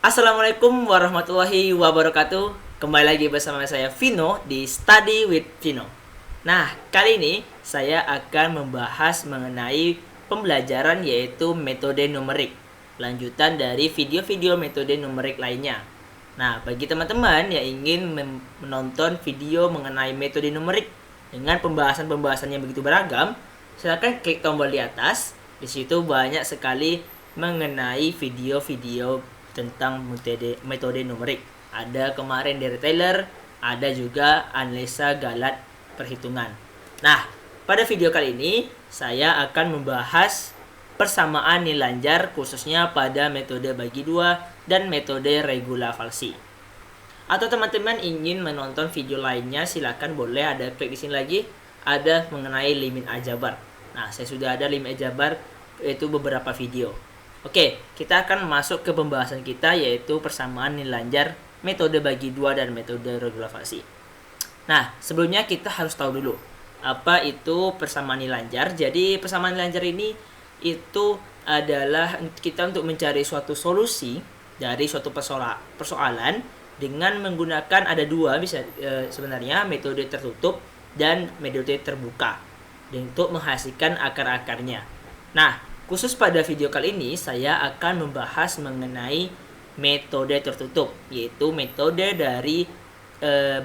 Assalamualaikum warahmatullahi wabarakatuh. Kembali lagi bersama saya Vino di Study with Vino. Nah, kali ini saya akan membahas mengenai pembelajaran yaitu metode numerik. Lanjutan dari video-video metode numerik lainnya. Nah, bagi teman-teman yang ingin menonton video mengenai metode numerik dengan pembahasan-pembahasan yang begitu beragam, silakan klik tombol di atas. Di situ banyak sekali mengenai video-video tentang metode numerik. Ada kemarin dari Taylor, ada juga analisa galat perhitungan. Nah, pada video kali ini saya akan membahas persamaan nilai lanjar khususnya pada metode bagi dua dan metode regula falsi. Atau teman-teman ingin menonton video lainnya, silakan boleh ada klik di sini lagi, ada mengenai limit aljabar. Nah, saya sudah ada limit aljabar yaitu beberapa video. Oke, kita akan masuk ke pembahasan kita yaitu persamaan nilai lanjar metode bagi dua dan metode regula falsi. Nah, sebelumnya kita harus tahu dulu apa itu persamaan nilai lanjar. Jadi, persamaan nilai lanjar ini itu adalah kita untuk mencari suatu solusi dari suatu persoalan dengan menggunakan ada dua sebenarnya metode tertutup dan metode terbuka untuk menghasilkan akar-akarnya. Nah, khusus pada video kali ini saya akan membahas mengenai metode tertutup, yaitu metode dari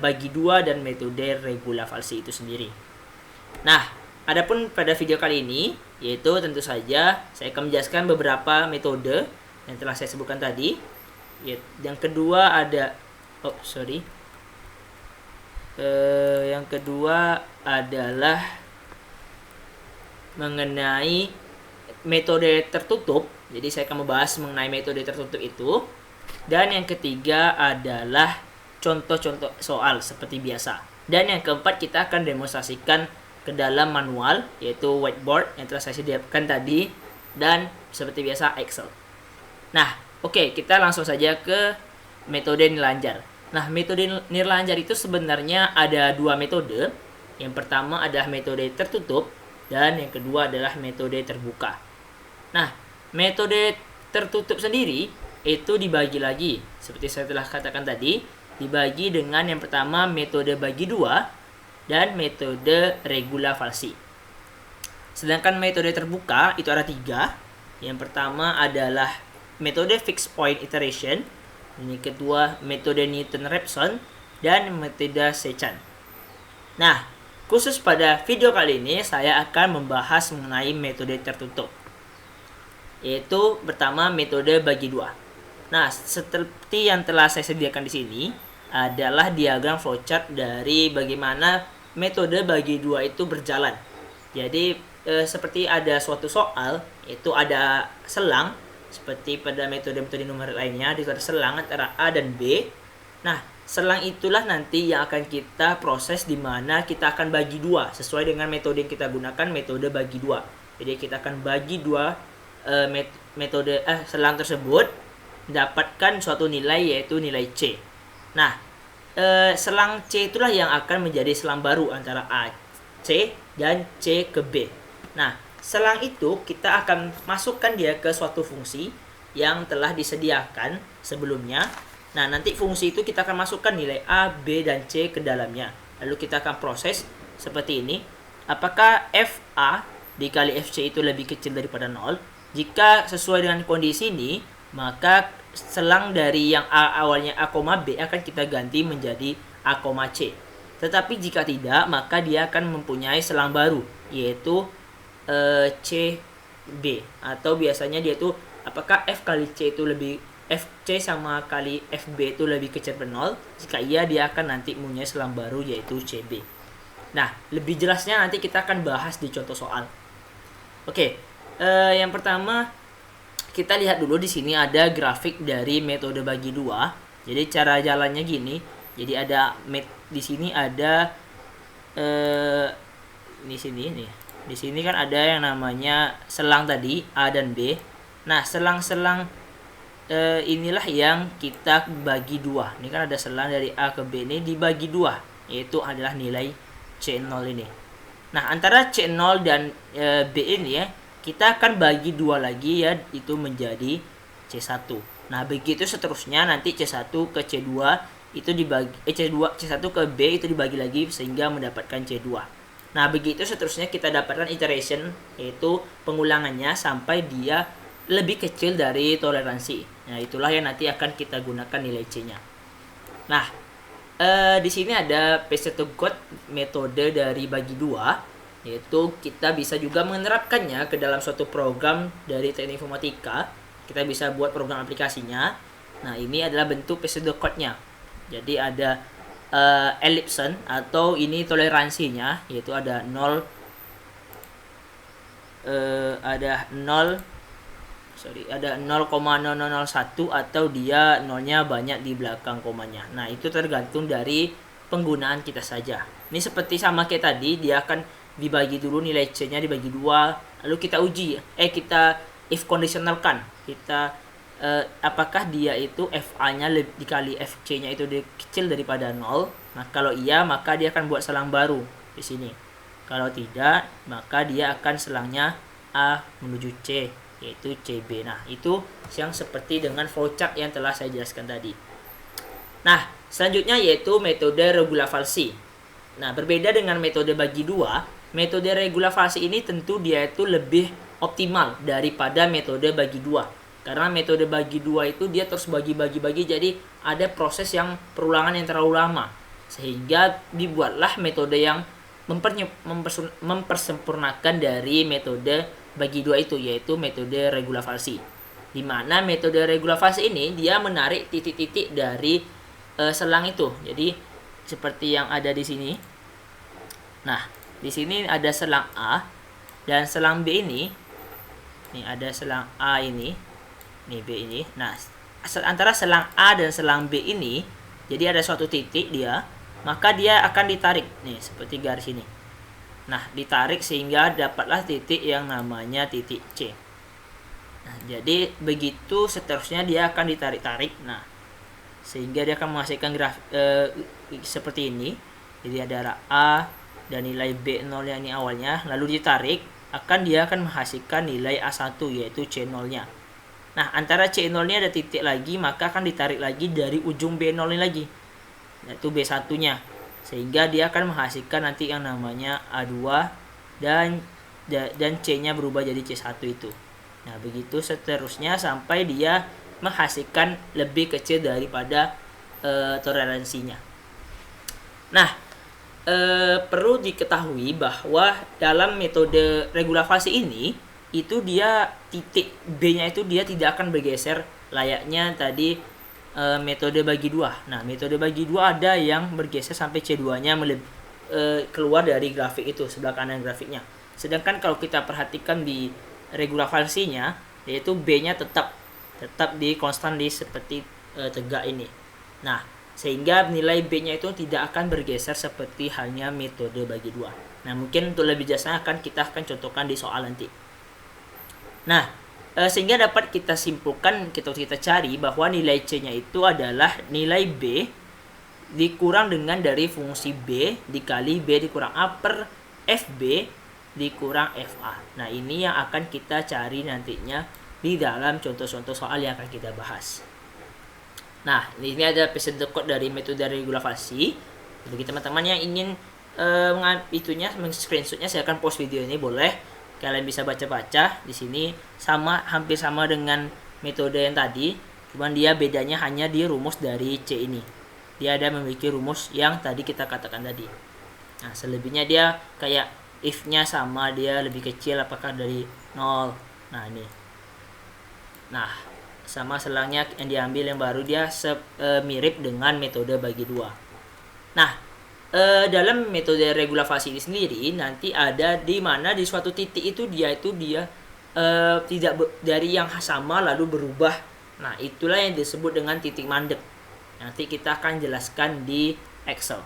bagi dua dan metode regula falsi itu sendiri. Nah, adapun pada video kali ini, yaitu tentu saja saya akan menjelaskan beberapa metode yang telah saya sebutkan tadi. Yang kedua ada, yang kedua adalah mengenai metode tertutup. Jadi saya akan membahas mengenai metode tertutup itu. Dan yang ketiga adalah contoh-contoh soal seperti biasa. Dan yang keempat kita akan demonstrasikan ke dalam manual yaitu whiteboard yang telah saya sediakan tadi dan seperti biasa Excel. Nah, oke, kita langsung saja ke metode nilai lanjar. Nah, metode nilai lanjar itu sebenarnya ada dua metode. Yang pertama adalah metode tertutup dan yang kedua adalah metode terbuka. Nah, metode tertutup sendiri itu dibagi lagi. Seperti saya telah katakan tadi, dibagi dengan yang pertama metode bagi dua dan metode regula falsi. Sedangkan metode terbuka itu ada tiga. Yang pertama adalah metode fixed point iteration. Ini kedua metode Newton-Raphson dan metode Sechan. Nah, khusus pada video kali ini saya akan membahas mengenai metode tertutup, yaitu pertama metode bagi dua. Nah, seperti yang telah saya sediakan di sini adalah diagram flowchart dari bagaimana metode bagi dua itu berjalan. Jadi seperti ada suatu soal, itu ada selang seperti pada metode-metode numerik lainnya, itu ada selang antara A dan B. Nah, selang itulah nanti yang akan kita proses di mana kita akan bagi dua sesuai dengan metode yang kita gunakan, metode bagi dua. Jadi kita akan bagi dua metode selang tersebut mendapatkan suatu nilai yaitu nilai C. Nah, selang C itulah yang akan menjadi selang baru antara A, C dan C ke B. Nah, selang itu kita akan masukkan dia ke suatu fungsi yang telah disediakan sebelumnya. Nah, nanti fungsi itu kita akan masukkan nilai A, B dan C ke dalamnya. Lalu kita akan proses seperti ini. Apakah FA dikali FC itu lebih kecil daripada 0? Jika sesuai dengan kondisi ini, maka selang dari yang A awalnya A, B akan kita ganti menjadi A, C. Tetapi jika tidak, maka dia akan mempunyai selang baru, yaitu CB. Atau biasanya dia itu apakah F kali C itu lebih FC sama kali FB itu lebih kecil dari 0? Jika iya, dia akan nanti mempunyai selang baru yaitu CB. Nah, lebih jelasnya nanti kita akan bahas di contoh soal. Oke. Yang pertama kita lihat dulu di sini ada grafik dari metode bagi dua. Jadi cara jalannya gini. Jadi ada di sini ada di sini nih. Di sini kan ada yang namanya selang tadi A dan B. Nah, selang-selang inilah yang kita bagi dua. Ini kan ada selang dari A ke B ini dibagi dua, yaitu adalah nilai C0 ini. Nah, antara C0 dan B ini ya, kita akan bagi dua lagi ya, itu menjadi C1. Nah, begitu seterusnya nanti C1 ke C2 itu dibagi C1 ke B itu dibagi lagi sehingga mendapatkan C2. Nah, begitu seterusnya kita dapatkan iteration, yaitu pengulangannya sampai dia lebih kecil dari toleransi. Nah, itulah yang nanti akan kita gunakan nilai C-nya. Nah, di sini ada P1 metode dari bagi 2, yaitu kita bisa juga menerapkannya ke dalam suatu program dari teknik informatika. Kita bisa buat program aplikasinya. Nah, ini adalah bentuk P1 nya. Jadi ada ellipson atau ini toleransinya, yaitu ada 0 ada 0,0001 atau dia nolnya banyak di belakang komanya. Nah, itu tergantung dari penggunaan kita saja. Ini seperti sama kayak tadi, dia akan dibagi dulu nilai C-nya dibagi 2, lalu kita uji, kita if conditionalkan. Kita apakah dia itu FA-nya dikali FC-nya itu kecil daripada 0. Nah, kalau iya, maka dia akan buat selang baru di sini. Kalau tidak, maka dia akan selangnya A menuju C, yaitu CB. Nah, itu yang seperti dengan flowchart yang telah saya jelaskan tadi. Nah, selanjutnya yaitu metode regula falsi. Nah, berbeda dengan metode bagi 2, metode regula falsi ini tentu dia itu lebih optimal daripada metode bagi 2. Karena metode bagi 2 itu dia terus bagi-bagi, jadi ada proses yang perulangan yang terlalu lama. Sehingga dibuatlah metode yang mempersempurnakan dari metode bagi 2 itu, yaitu metode regula falsi. Di mana metode regula falsi ini dia menarik titik-titik dari selang itu. Jadi seperti yang ada di sini. Nah, di sini ada selang A dan selang B ini. Nih ada selang A ini B ini. Nah, antara selang A dan selang B ini, jadi ada suatu titik dia, maka dia akan ditarik nih seperti garis ini. Nah, ditarik sehingga dapatlah titik yang namanya titik C. Nah, jadi begitu seterusnya dia akan ditarik-tarik. Nah, sehingga dia akan menghasilkan grafik seperti ini. Jadi ada A dan nilai B0 yang ini awalnya, lalu ditarik, dia akan menghasilkan nilai A1 yaitu C0-nya. Nah, antara C0 ini ada titik lagi, maka akan ditarik lagi dari ujung B0 ini lagi, yaitu B1-nya. Sehingga dia akan menghasilkan nanti yang namanya A2 dan C-nya berubah jadi C1 itu. Nah, begitu seterusnya sampai dia menghasilkan lebih kecil daripada toleransinya. Nah, perlu diketahui bahwa dalam metode regula falsi ini, itu dia titik B-nya itu dia tidak akan bergeser layaknya tadi metode bagi 2. Nah, metode bagi 2 ada yang bergeser sampai C2-nya keluar dari grafik itu, sebelah kanan grafiknya. Sedangkan kalau kita perhatikan di regula falsinya, yaitu B-nya tetap di konstan di seperti tegak ini. Nah, sehingga nilai B-nya itu tidak akan bergeser seperti halnya metode bagi 2. Nah, mungkin untuk lebih jelasnya kita akan contohkan di soal nanti. Nah, sehingga dapat kita simpulkan, kita cari bahwa nilai C-nya itu adalah nilai B dikurang dengan dari fungsi B dikali B dikurang A per FB dikurang FA. Nah, ini yang akan kita cari nantinya di dalam contoh-contoh soal yang akan kita bahas. Nah, ini ada presenter code dari metode regula falsi. Bagi teman-teman yang ingin screenshotnya, saya akan post video ini, boleh. Kalian bisa baca-baca di sini, hampir sama dengan metode yang tadi, cuman dia bedanya hanya di rumus dari C ini. Dia ada memiliki rumus yang tadi kita katakan tadi. Nah, selebihnya dia kayak if-nya sama, dia lebih kecil apakah dari 0. Nah, ini. Nah, sama selangnya yang diambil yang baru dia mirip dengan metode bagi 2. Nah, dalam metode regula falsi ini sendiri nanti ada di mana di suatu titik itu dia tidak dari yang sama lalu berubah. Nah, itulah yang disebut dengan titik mandek. Nanti kita akan jelaskan di Excel.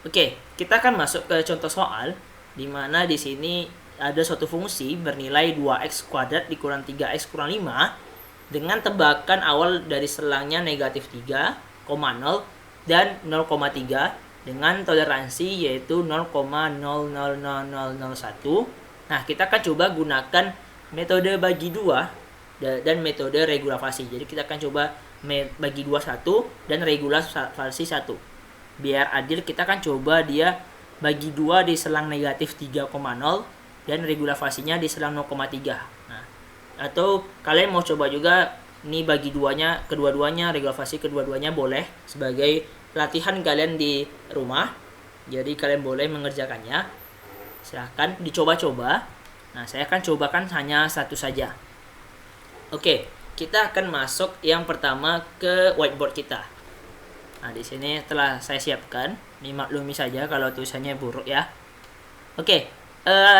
Oke, kita akan masuk ke contoh soal di mana di sini ada suatu fungsi bernilai 2x kuadrat dikurang 3x kurang 5 dengan tebakan awal dari selangnya negatif 3,0 dan 0,3 dengan toleransi yaitu 0,000001. Nah, kita akan coba gunakan metode bagi 2 dan metode regulasi. Jadi kita akan coba bagi 2 1 dan regulasi 1. Biar adil kita akan coba dia bagi 2 di selang negatif 3,0 dan regulasinya di selang 0,3. Nah, atau kalian mau coba juga nih bagi kedua-duanya regulasi kedua-duanya boleh sebagai latihan kalian di rumah. Jadi kalian boleh mengerjakannya. Silahkan dicoba-coba. Nah, saya akan cobakan hanya satu saja. Oke, kita akan masuk yang pertama ke whiteboard kita. Nah, di sini telah saya siapkan. Ini maklumi saja kalau tulisannya buruk ya. Oke,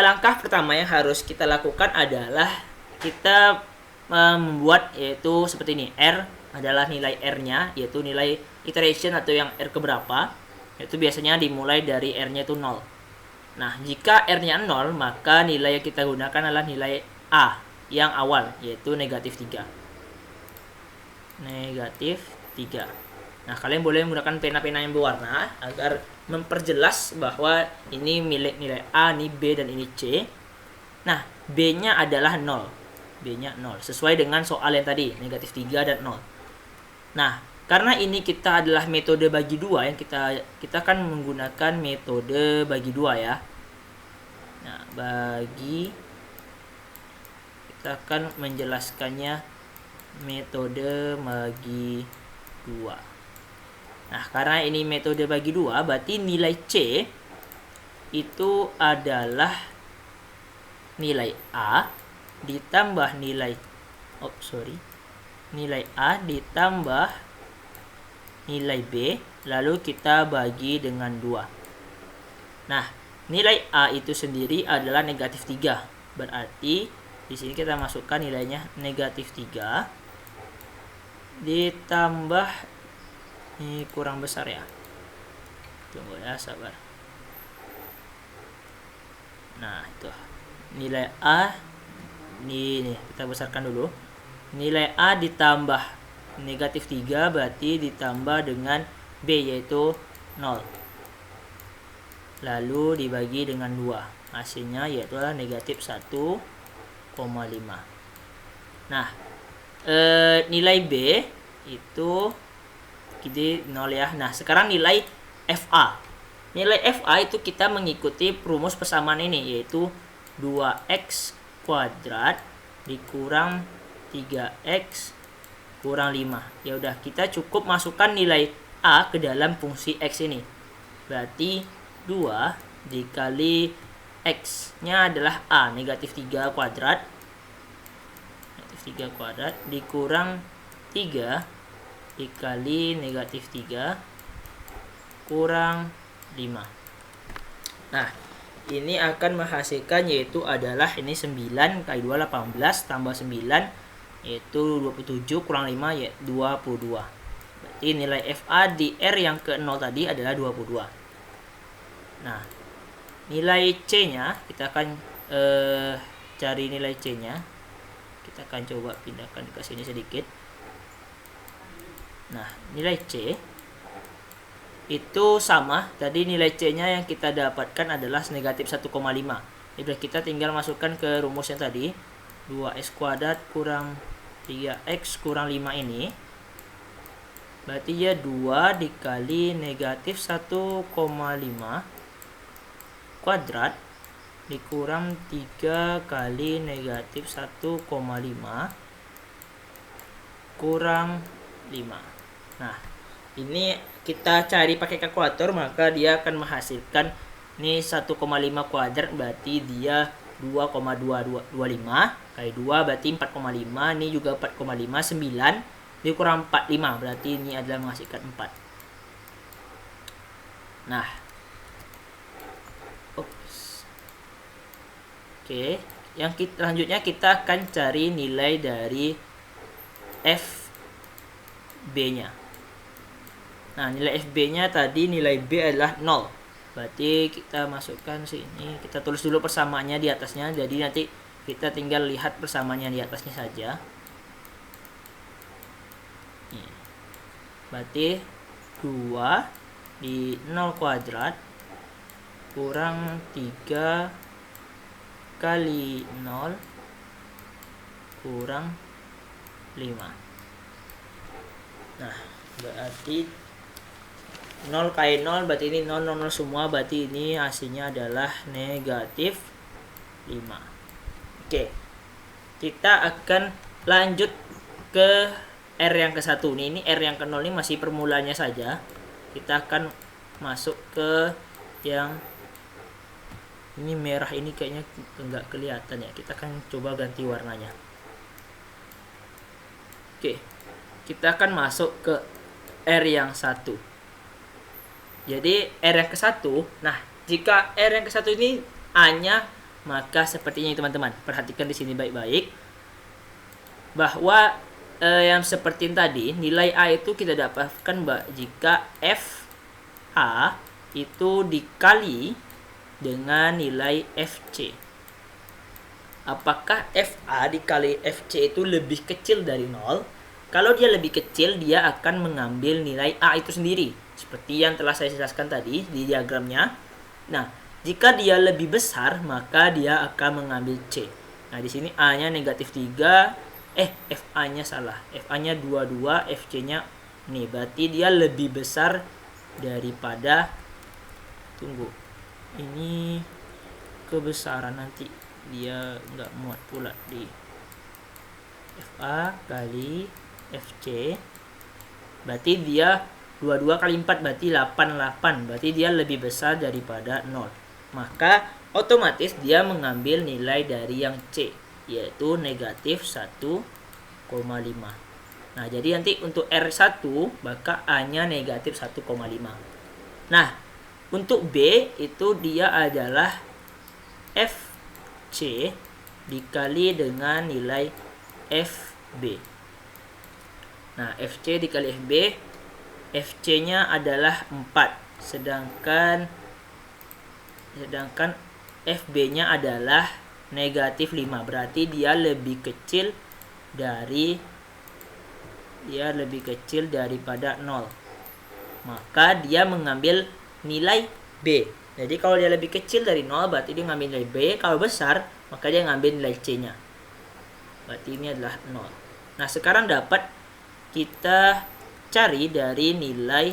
langkah pertama yang harus kita lakukan adalah kita membuat yaitu seperti ini. R adalah nilai R-nya, yaitu nilai iteration atau yang R keberapa. Itu biasanya dimulai dari R-nya itu 0. Nah, jika R-nya 0, maka nilai yang kita gunakan adalah nilai A yang awal, yaitu negatif 3. Negatif 3. Nah, kalian boleh menggunakan pena-pena yang berwarna agar memperjelas bahwa ini milik nilai A, ini B, dan ini C. Nah, B-nya adalah 0. B-nya 0. Sesuai dengan soal yang tadi, negatif 3 dan 0. Nah, karena ini kita adalah metode bagi 2 yang kita akan menggunakan metode bagi 2 ya. Nah, kita akan menjelaskannya metode bagi 2. Nah, karena ini metode bagi 2, berarti nilai C itu adalah nilai A ditambah nilai A ditambah nilai B, lalu kita bagi dengan 2. Nah, nilai A itu sendiri adalah negatif 3. Berarti di sini kita masukkan nilainya negatif 3 ditambah, ini kurang besar ya. Tunggu ya, sabar. Nah, itu. Nilai A ini kita besarkan dulu. Nilai A ditambah negatif 3 berarti ditambah dengan B yaitu 0. Lalu dibagi dengan 2. Hasilnya yaitu negatif 1,5. Nah, nilai B itu jadi 0 ya. Nah, sekarang nilai FA. Nilai FA itu kita mengikuti rumus persamaan ini, yaitu 2x kuadrat dikurang 3x kurang 5. Ya udah, kita cukup masukkan nilai A ke dalam fungsi X ini. Berarti 2 dikali X-nya adalah A, negatif 3 kuadrat. Negatif 3 kuadrat dikurang 3 dikali negatif 3 kurang 5. Nah, ini akan menghasilkan yaitu adalah ini 9 kali 2 18 tambah 9 yaitu 27 kurang 5 yaitu 22. Berarti nilai FA di R yang ke 0 tadi adalah 22. Nah, nilai C-nya kita akan cari nilai C-nya. Kita akan coba pindahkan ke sini sedikit. Nah, nilai C itu sama. Tadi nilai C-nya yang kita dapatkan adalah negatif 1,5. Jadi kita tinggal masukkan ke rumus yang tadi. 2x kuadrat kurang 3x kurang 5 ini. Berarti ya 2 dikali negatif 1,5 kuadrat dikurang 3 kali negatif 1,5 kurang 5. Nah, ini kita cari pakai kalkulator, maka dia akan menghasilkan ini 1,5 kuadrat berarti dia 2,225 kali 2 berarti 4,5. Ini juga 4,5. 9 dikurang 45 berarti ini adalah menghasilkan 4. Nah, oke, yang selanjutnya kita akan cari nilai dari FB-nya. Nah, nilai FB-nya tadi nilai B adalah 0. Berarti kita masukkan sini, kita tulis dulu persamaannya di atasnya. Jadi nanti kita tinggal lihat persamaannya di atasnya saja. Nih. Berarti 2 di 0 kuadrat kurang 3 kali 0 kurang Nah, berarti 0 kali 0 berarti ini 0, 0, 0 semua, berarti ini hasilnya adalah negatif 5. Oke, kita akan lanjut ke R yang ke-1 nih. Ini R yang ke-0 ini masih permulaannya saja. Kita akan masuk ke yang ini merah, ini kayaknya enggak kelihatan ya. Kita akan coba ganti warnanya. Oke, kita akan masuk ke R yang 1. Jadi R yang ke-1, nah jika R yang ke-1 ini A-nya, maka seperti ini teman-teman. Perhatikan di sini baik-baik bahwa yang seperti tadi, nilai A itu kita dapatkan jika F A itu dikali dengan nilai FC. Apakah FA dikali FC itu lebih kecil dari 0? Kalau dia lebih kecil, dia akan mengambil nilai A itu sendiri, seperti yang telah saya jelaskan tadi di diagramnya. Nah, jika dia lebih besar, maka dia akan mengambil C. Nah, di sini A-nya negatif 3, FA-nya salah. FA-nya 22, FC-nya nih, berarti dia lebih besar daripada, tunggu, ini kebesaran nanti dia nggak muat pula di FA kali FC, berarti dia 22 kali 4 berarti 88, berarti dia lebih besar daripada 0. Maka otomatis dia mengambil nilai dari yang C, yaitu negatif 1,5. Nah, jadi nanti untuk R1 maka A-nya negatif 1,5. Nah, untuk B itu dia adalah FC dikali dengan nilai FB. Nah, FC dikali FB, FC-nya adalah 4, sedangkan FB-nya adalah negatif 5. Berarti dia lebih kecil daripada 0. Maka dia mengambil nilai B. Jadi kalau dia lebih kecil dari 0, berarti dia ngambil nilai B. Kalau besar, maka dia ngambil nilai C-nya. Berarti ini adalah 0. Nah, sekarang dapat kita cari dari nilai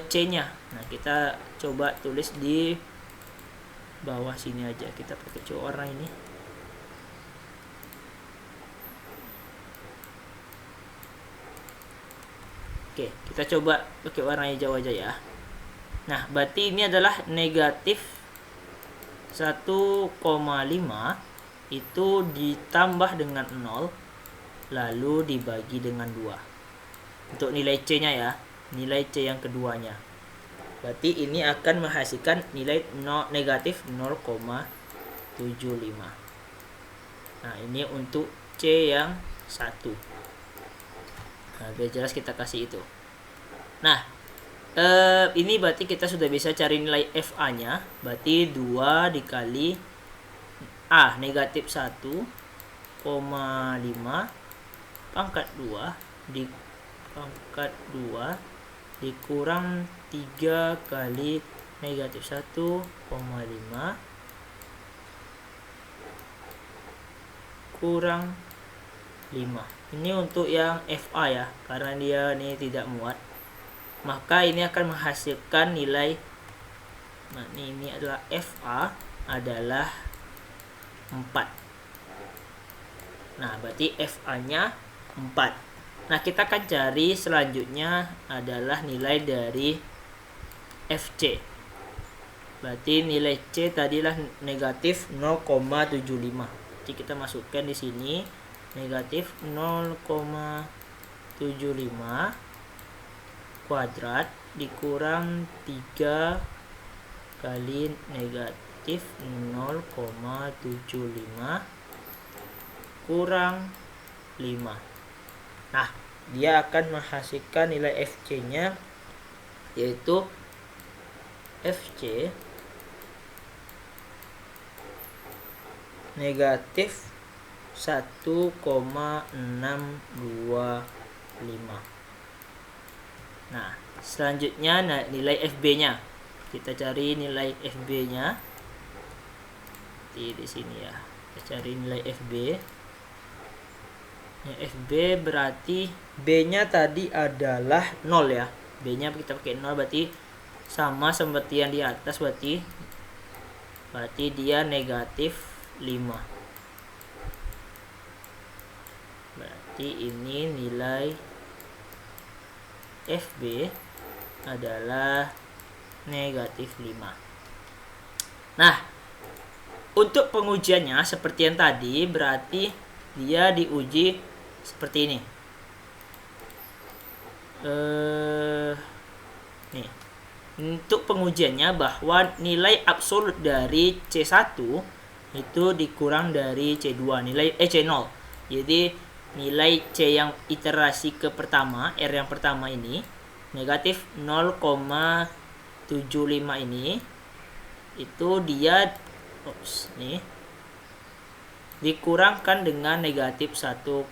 C-nya. Nah, kita coba tulis di bawah sini aja. Kita pakai warna ini. Oke, kita coba pakai warna hijau aja ya. Nah, berarti ini adalah negatif 1,5 itu ditambah dengan 0 lalu dibagi dengan 2. Untuk nilai C-nya ya, nilai C yang keduanya. Berarti ini akan menghasilkan nilai negatif 0,75. Nah, ini untuk C yang 1. Nah, biar jelas kita kasih itu. Nah, ini berarti kita sudah bisa cari nilai FA-nya. Berarti 2 dikali A negatif 1,5 pangkat 2 dikurang 3 kali negatif 1,5 kurang 5. Ini untuk yang FA ya, karena dia ini tidak muat. Maka ini akan menghasilkan nilai, nah ini adalah FA adalah 4. Nah, berarti FA-nya 4. Nah, kita akan cari selanjutnya adalah nilai dari FC. Berarti nilai C tadilah negatif 0,75. Jadi kita masukkan di sini negatif 0,75 kuadrat dikurang 3 kali negatif 0,75 kurang 5. Nah, dia akan menghasilkan nilai FC-nya, yaitu FC negatif 1,625. Nah, selanjutnya nilai FB-nya. Kita cari nilai FB-nya. Di sini ya. Kita cari nilai FB. Ya, FB berarti B-nya tadi adalah 0 ya. B-nya kita pakai 0 berarti sama seperti yang di atas, berarti dia negatif 5. Berarti ini nilai FB adalah negatif 5. Nah, untuk pengujiannya seperti yang tadi, berarti dia diuji seperti ini. Nih. Untuk pengujiannya bahwa nilai absolut dari C1 itu dikurang dari C2, C0. Jadi nilai C yang iterasi ke pertama, R yang pertama ini, negatif 0,75 ini, itu dia nih dikurangkan dengan negatif 1,5.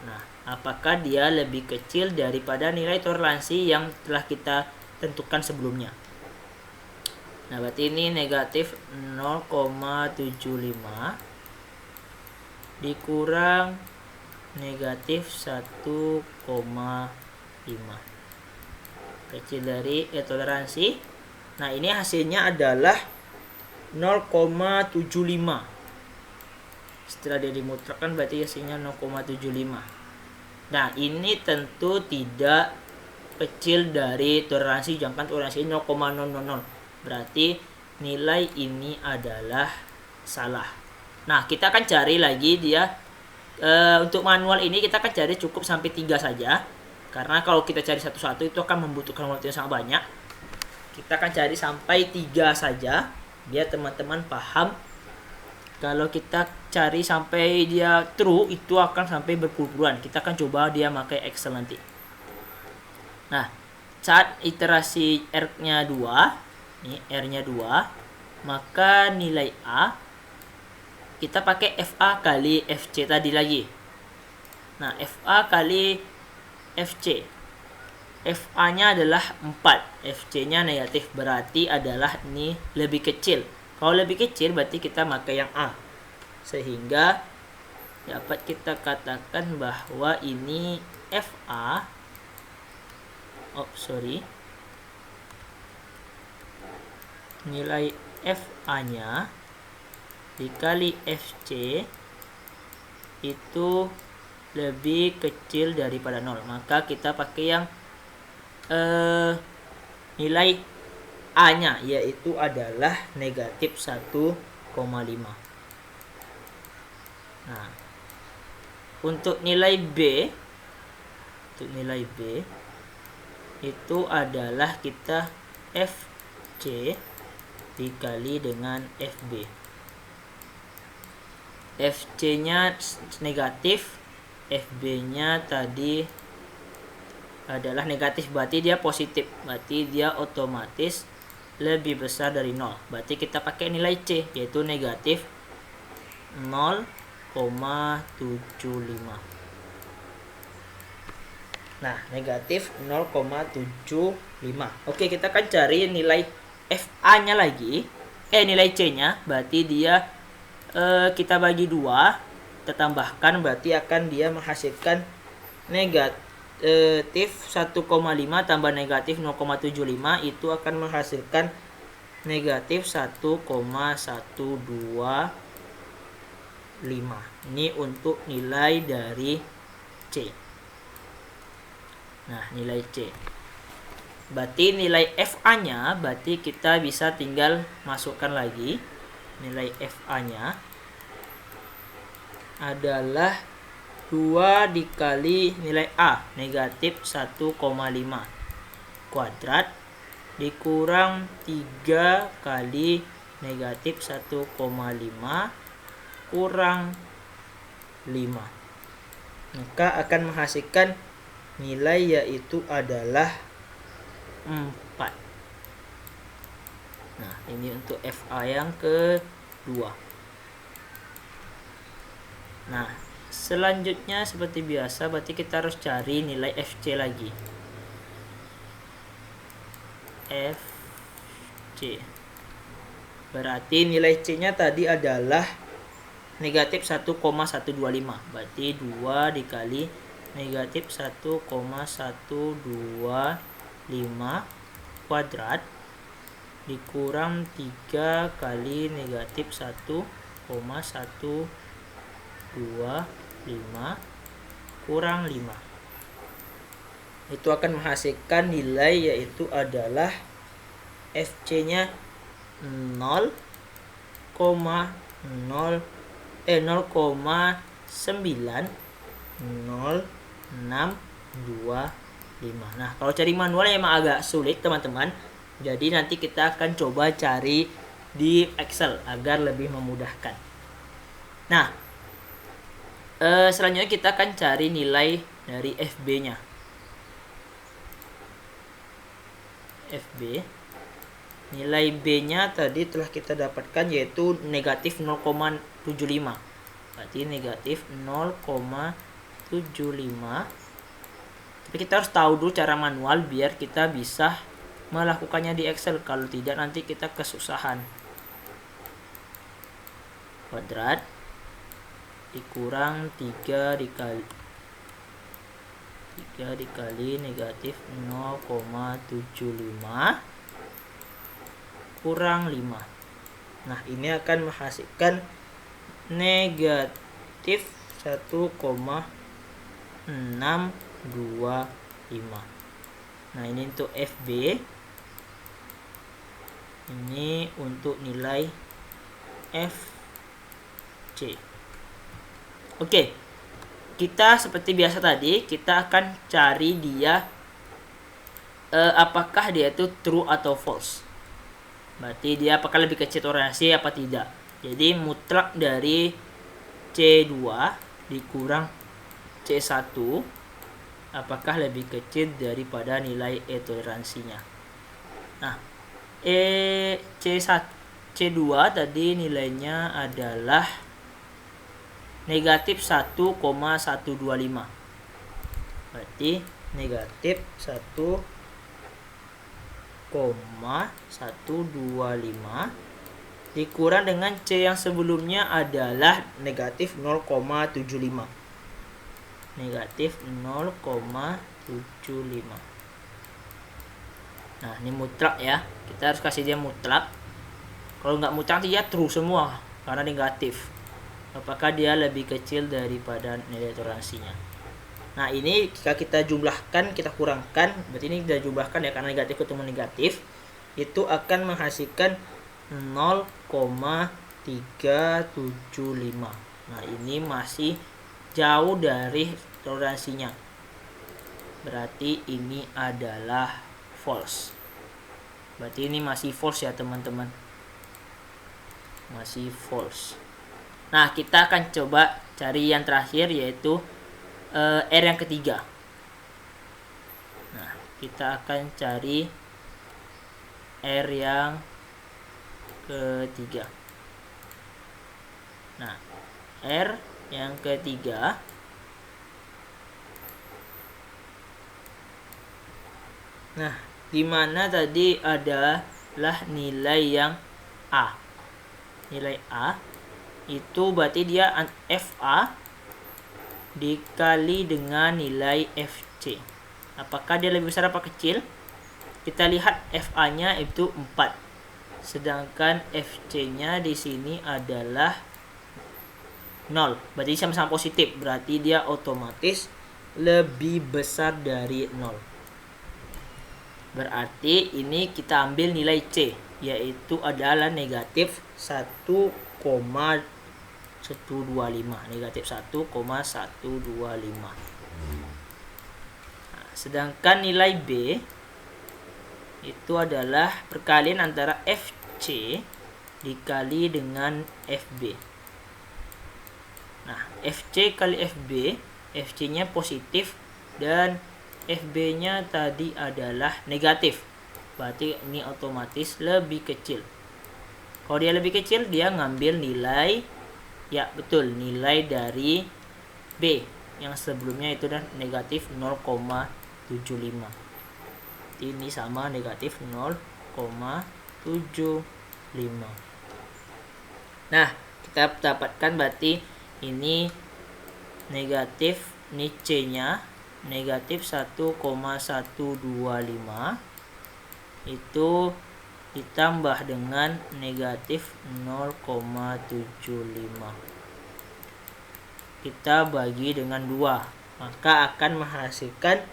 Nah, apakah dia lebih kecil daripada nilai toleransi yang telah kita tentukan sebelumnya? Nah, berarti ini negatif 0,75 dikurang negatif 1,5, kecil dari toleransi. Nah, ini hasilnya adalah 0,75. Setelah dia dimutrakkan berarti hasilnya 0,75. Nah, ini tentu tidak kecil dari toleransi, jangkaan toleransi 0,000. Berarti nilai ini adalah salah. Nah, kita akan cari lagi dia. Untuk manual ini kita akan cari cukup sampai 3 saja. Karena kalau kita cari satu-satu itu akan membutuhkan waktu yang sangat banyak. Kita akan cari sampai 3 saja, biar teman-teman paham. Kalau kita cari sampai dia true, itu akan sampai berpuluh-puluhan. Kita akan coba dia pakai Excel nanti. Nah, saat iterasi R-nya 2, ini R-nya 2, maka nilai A kita pakai FA kali FC tadi lagi. Nah, FA kali FC. FA-nya adalah 4, FC-nya negatif, berarti adalah ini lebih kecil. Kalau lebih kecil berarti kita pakai yang A. Sehingga dapat kita katakan bahwa ini FA nilai FA-nya dikali FC itu lebih kecil daripada 0. Maka kita pakai yang nilai A-nya, yaitu adalah negatif 1,5. Nah, untuk nilai B itu adalah kita FC dikali dengan FB. FC-nya negatif, FB-nya tadi adalah negatif, berarti dia positif, berarti dia otomatis lebih besar dari 0. Berarti kita pakai nilai C, yaitu negatif 0,75. Nah, negatif 0,75. Oke, kita akan cari nilai FA-nya lagi. Nilai C-nya, berarti dia kita bagi 2, kita tambahkan, berarti akan dia menghasilkan negatif 1,5 tambah negatif 0,75, itu akan menghasilkan negatif 1,125. Ini untuk nilai dari C. Nah, nilai C. Berarti nilai FA-nya, berarti kita bisa tinggal masukkan lagi. Nilai FA-nya adalah 2 dikali nilai A, negatif 1,5 kuadrat, dikurang 3 kali negatif 1,5 kurang 5. Maka akan menghasilkan nilai yaitu adalah 4. Nah, ini untuk FA yang kedua. Nah, selanjutnya seperti biasa, berarti kita harus cari nilai FC lagi. FC. Berarti nilai C-nya tadi adalah negatif 1,125. Berarti 2 dikali negatif 1,125 kuadrat dikurang 3 kali negatif 1,125 kurang 5. Itu akan menghasilkan nilai yaitu adalah FC-nya 0,90625. Nah, kalau cari manual emang agak sulit, teman-teman. Jadi nanti kita akan coba cari di Excel agar lebih memudahkan. Nah, selanjutnya kita akan cari nilai dari FB-nya. FB, nilai B-nya tadi telah kita dapatkan yaitu negatif 0,75. Berarti negatif 0,75. Tapi kita harus tahu dulu cara manual biar kita bisa melakukannya di Excel. Kalau tidak nanti kita kesusahan. Kuadrat dikurang 3 dikali negatif 0,75 kurang 5. Nah, ini akan menghasilkan negatif 1,625. Nah, ini untuk FB. Ini untuk nilai FC. Oke. Kita seperti biasa tadi, kita akan cari dia apakah dia itu true atau false. Berarti dia apakah lebih kecil toleransi apa tidak. Jadi mutlak dari C2 dikurang C1 apakah lebih kecil daripada nilai E toleransinya. Nah, C2 tadi nilainya adalah negatif 1,125. Berarti negatif 1,125 dikurang dengan C yang sebelumnya adalah negatif 0,75. Negatif 0,75. Nah, ini mutlak ya. Kita harus kasih dia mutlak. Kalau nggak mutlak dia true semua karena negatif. Apakah dia lebih kecil daripada nilai toleransinya. Nah, ini jika kita jumlahkan, kita kurangkan, berarti ini kita jumlahkan ya karena negatif ketemu negatif, itu akan menghasilkan 0,375. Nah, ini masih jauh dari toleransinya. Berarti ini adalah false. Berarti ini masih false ya, teman-teman. Masih false. Nah, kita akan coba cari yang terakhir yaitu R yang ketiga. Nah, kita akan cari R yang ketiga. Nah, R yang ketiga di mana tadi adalah nilai yang A. Nilai A itu berarti dia FA dikali dengan nilai FC. Apakah dia lebih besar apa kecil? Kita lihat FA-nya itu 4. Sedangkan FC-nya di sini adalah 0. Berarti sama-sama positif. Berarti dia otomatis lebih besar dari 0. Berarti ini kita ambil nilai C, yaitu adalah negatif 1,125. Negatif 1,125. Nah, sedangkan nilai B itu adalah perkalian antara FC dikali dengan FB. Nah, FC kali FB, FC-nya positif dan FB-nya tadi adalah negatif. Berarti ini otomatis lebih kecil. Kalau dia lebih kecil, dia ngambil nilai, ya betul, nilai dari B yang sebelumnya itu dah negatif 0,75. Ini sama negatif 0,75. Nah, Kita dapatkan berarti ini negatif, ini C-nya negatif 1,125 itu ditambah dengan negatif 0,75. Kita bagi dengan 2, maka akan menghasilkan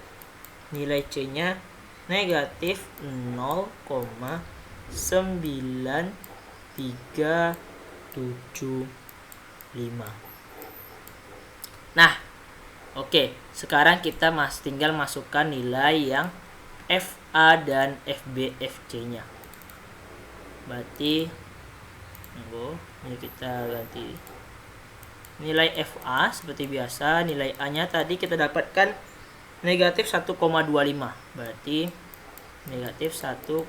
nilai C-nya negatif 0,9375. Nah, oke, sekarang kita tinggal masukkan nilai yang FA dan FB, FC-nya. Berarti, ini kita ganti nilai FA seperti biasa. Nilai A-nya tadi kita dapatkan negatif 1,25. Berarti negatif 1,125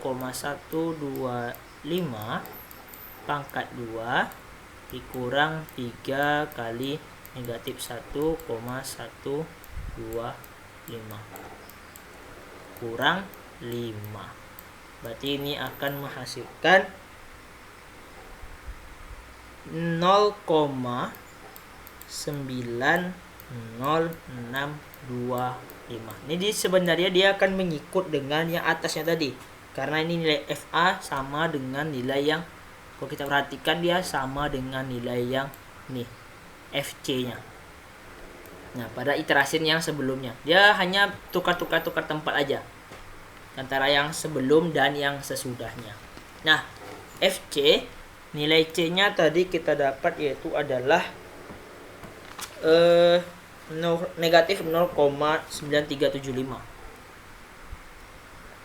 pangkat 2 dikurang 3 kali negatif 1,125 kurang 5. Berarti ini akan menghasilkan 0,90625. Ini sebenarnya dia akan mengikut dengan yang atasnya tadi, karena ini nilai FA sama dengan nilai yang, kalau kita perhatikan dia sama dengan nilai yang nih FC-nya. Nah, pada iterasi yang sebelumnya dia hanya tukar tempat aja antara yang sebelum dan yang sesudahnya. Nah, FC nilai C-nya tadi kita dapat yaitu adalah negatif 0,9375.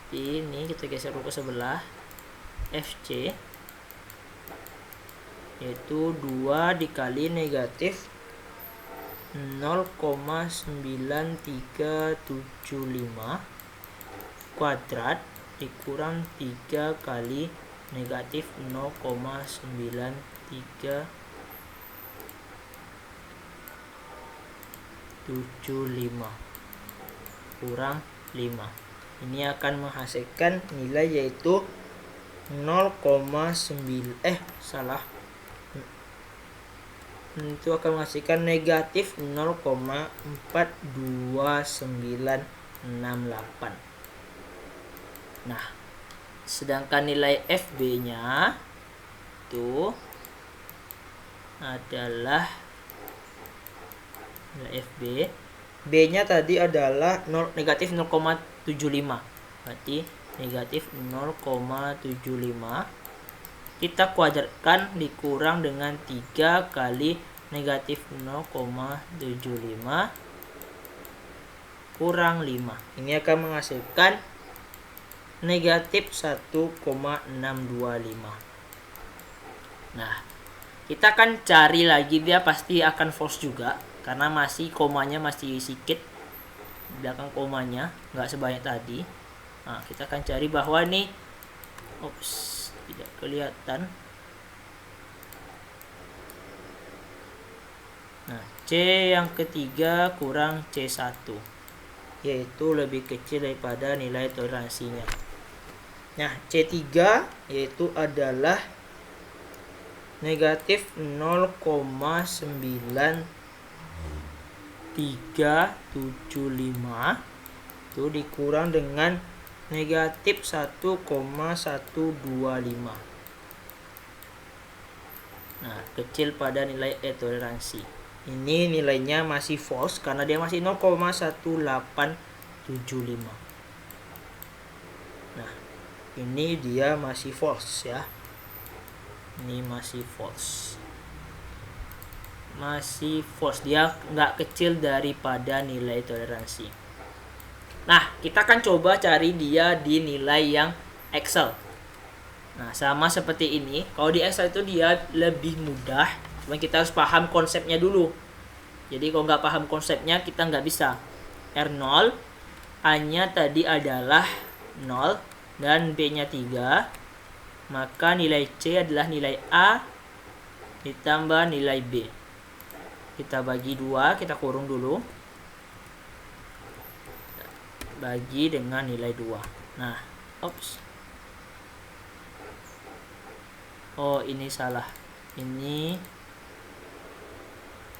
Ini kita geser ke sebelah. FC yaitu 2 dikali negatif 0,9375 kuadrat dikurang 3 kali negatif 0,9375 kurang 5. Ini akan menghasilkan nilai yaitu 0,9 itu akan menghasilkan negatif 0,42968. Nah, sedangkan nilai FB-nya itu adalah nilai FB. B-nya tadi adalah negatif 0,75. Berarti negatif 0,75 kita kuadratkan dikurang dengan 3 kali negatif 0,75 kurang 5. Ini akan menghasilkan negatif 1,625. Nah, kita akan cari lagi, dia pasti akan false juga karena masih komanya masih sedikit belakang komanya, nggak sebanyak tadi. Nah, kita akan cari bahwa ini tidak kelihatan. Nah, C yang ketiga kurang C1 yaitu lebih kecil daripada nilai toleransinya. Nah, C3 yaitu adalah negatif 0,9375 itu dikurang dengan negatif 1,125. Nah, kecil pada nilai toleransi. Ini nilainya masih false karena dia masih 0,1875. Nah, ini dia masih false ya. Ini masih false. Masih false, dia nggak kecil daripada nilai toleransi. Nah, kita akan coba cari dia di nilai yang Excel. Nah, sama seperti ini. Kalau di Excel itu dia lebih mudah, cuma kita harus paham konsepnya dulu. Jadi kalau nggak paham konsepnya kita nggak bisa. R0, A-nya tadi adalah 0 dan B-nya 3. Maka nilai C adalah nilai A ditambah nilai B. Kita bagi 2, kita kurung dulu. Bagi dengan nilai 2. Nah, oh ini salah. Ini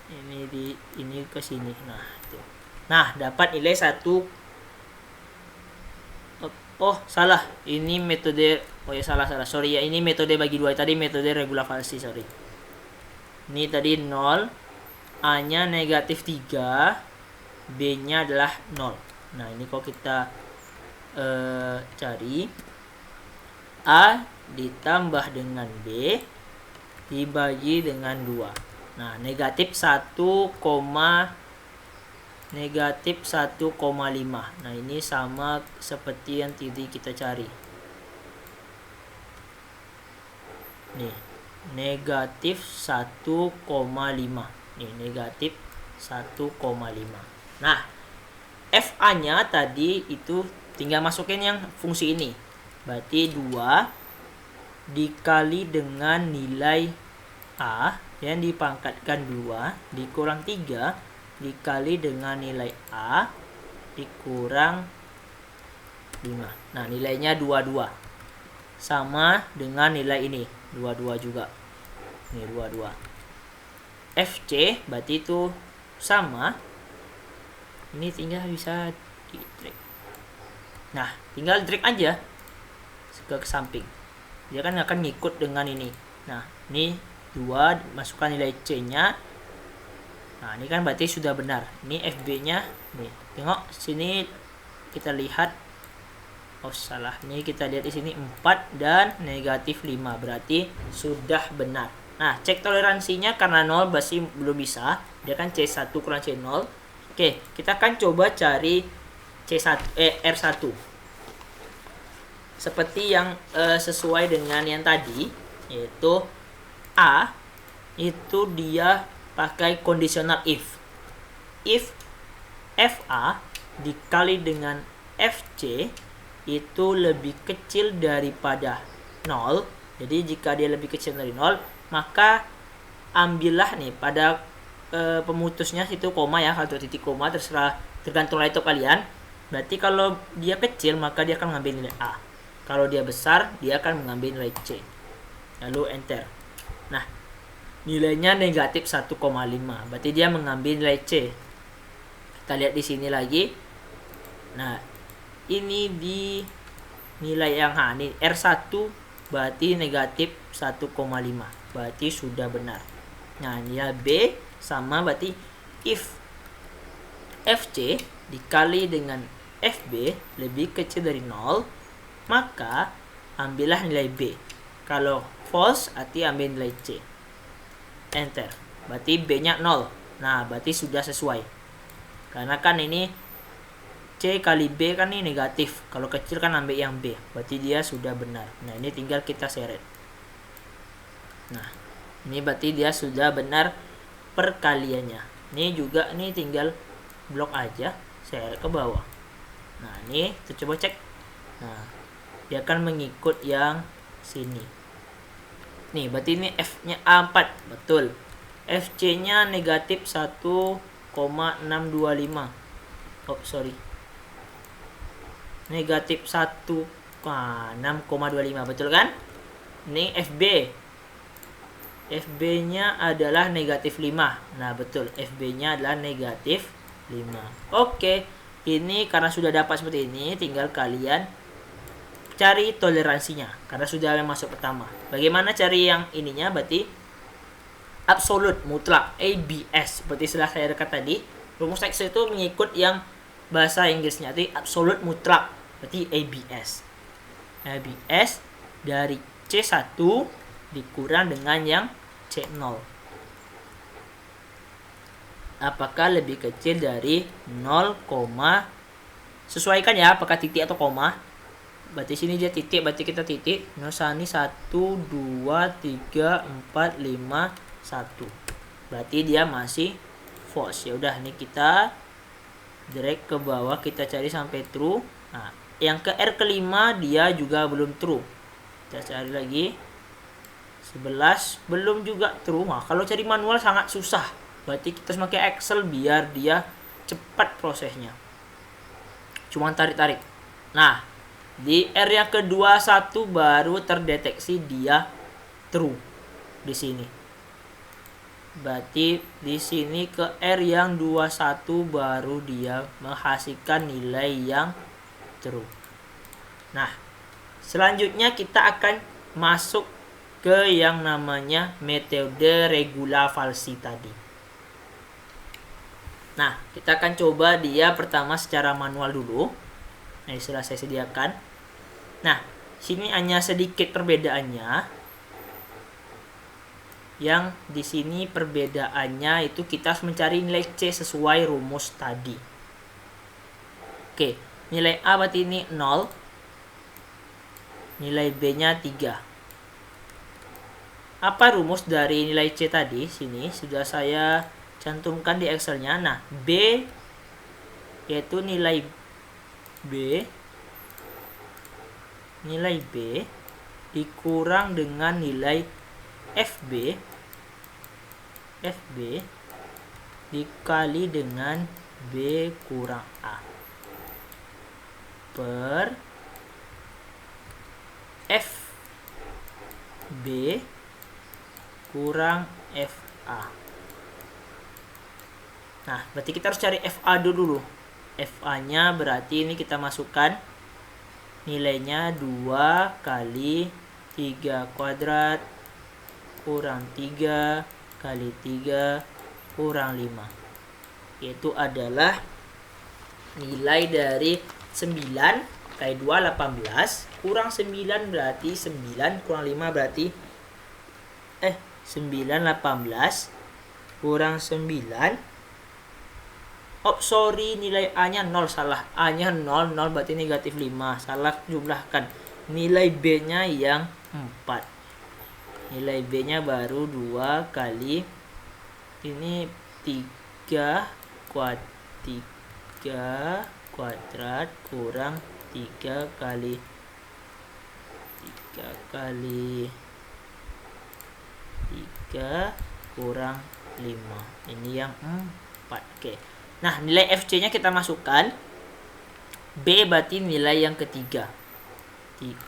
ini ke sini. Nah, itu. Nah, dapat nilai 1. Oh, salah. Ini metode, oh ya salah. Sorry ya, ini metode bagi 2. Tadi metode regulasi, sorry. Ini tadi 0, A-nya negatif 3, B-nya adalah 0. Nah, ini kalau kita cari A ditambah dengan B dibagi dengan 2. Nah, negatif 1,5. Nah, ini sama seperti yang tadi kita cari. Nih, negatif 1,5. Nih, negatif 1,5. Nah, FA-nya tadi itu tinggal masukin yang fungsi ini. Berarti 2 dikali dengan nilai A yang dipangkatkan 2 dikurang 3 dikali dengan nilai A dikurang 5. Nah, nilainya 22. Sama dengan nilai ini, 22 juga. Ini 22. FC berarti itu sama. Ini tinggal bisa di drag. Nah, tinggal drag aja ke samping. Dia kan akan ngikut dengan ini. Nah, ini 2 masukkan nilai C-nya. Nah, ini kan berarti sudah benar. Ini FB-nya nih. Tengok sini kita lihat. Oh, salah. Ini kita lihat di sini 4 dan negatif 5. Berarti sudah benar. Nah, cek toleransinya karena 0 masih belum bisa. Dia kan C1 kurang C0. Oke, kita akan coba cari R1. Seperti yang sesuai dengan yang tadi, yaitu A itu dia pakai conditional if. If FA dikali dengan FC itu lebih kecil daripada 0. Jadi jika dia lebih kecil dari 0, maka ambillah nih pada pemutusnya itu koma ya, atau titik koma, terserah, tergantung laptop kalian. Berarti kalau dia kecil maka dia akan mengambil nilai A. Kalau dia besar, dia akan mengambil nilai C. Lalu enter. Nah, nilainya negatif 1,5. Berarti dia mengambil nilai C. Kita lihat di sini lagi. Nah, ini di nilai yang ini R1 berarti negatif 1,5. Berarti sudah benar. Nah, nilai B sama berarti if FC dikali dengan FB lebih kecil dari 0, maka ambillah nilai B. Kalau false, arti ambil nilai C. Enter. Berarti B-nya 0. Nah, berarti sudah sesuai. Karena kan ini C kali B kan ini negatif. Kalau kecil kan ambil yang B. Berarti dia sudah benar. Nah, ini tinggal kita seret. Nah, ini berarti dia sudah benar perkaliannya. Ini juga ini tinggal blok aja, seret ke bawah. Nah, ini kita coba cek. Nah, dia akan mengikut yang sini. Nih, berarti ini F-nya A4. Betul. FC-nya negatif 1,625. Oh, sorry. Negatif 6,25. Betul kan? Ini FB. FB-nya adalah negatif 5. Nah, betul. FB-nya adalah negatif 5. Oke. Ini karena sudah dapat seperti ini, tinggal kalian cari toleransinya karena sudah masuk pertama. Bagaimana cari yang ininya? Berarti absolut mutlak, ABS. Seperti setelah saya dekat tadi, rumus Excel itu mengikut yang bahasa Inggrisnya. Jadi absolut mutlak berarti ABS. ABS dari C1 dikurang dengan yang C0. Apakah lebih kecil dari 0, sesuaikan ya apakah titik atau koma. Berarti sini dia titik, berarti kita titik. Nah, ini 1, 2, 3, 4, 5, 1. Berarti dia masih false. Ya udah, ini kita drag ke bawah, kita cari sampai true. Nah, yang ke R kelima dia juga belum true. Kita cari lagi. 11 belum juga true. Nah, kalau cari manual sangat susah. Berarti kita harus pakai Excel biar dia cepat prosesnya. Cuma tarik-tarik. Nah, di R yang ke-21 baru terdeteksi dia true di sini. Berarti di sini ke R yang 21 baru dia menghasilkan nilai yang true. Nah, selanjutnya kita akan masuk ke yang namanya metode regula falsi tadi. Nah, kita akan coba dia pertama secara manual dulu. Nah, sudah saya sediakan. Nah, sini hanya sedikit perbedaannya. Yang di sini perbedaannya itu kita harus mencari nilai C sesuai rumus tadi. Oke, nilai A berarti ini 0. Nilai B-nya 3. Apa rumus dari nilai C tadi? Sini sudah saya cantumkan di Excel-nya. Nah, B yaitu nilai B dikurang dengan nilai FB dikali dengan B kurang A per FB kurang FA. Nah, berarti kita harus cari FA dulu. FA-nya berarti ini kita masukkan nilainya 2 kali 3 kuadrat kurang 3 kali 3 kurang 5. Yaitu adalah nilai dari 9 kali 2 18 kurang 9 berarti 9 kurang 5 berarti 9 18 kurang 9. Oh sorry, nilai A-nya 0, salah. A-nya 0 berarti negatif 5. Salah jumlahkan. Nilai B-nya yang 4. Nilai B-nya baru 2 kali ini 3 kuadrat kurang 3 kali 3 kurang 5. Ini yang 4. Oke. Nah, nilai FC-nya kita masukkan. B berarti nilai yang ketiga. 3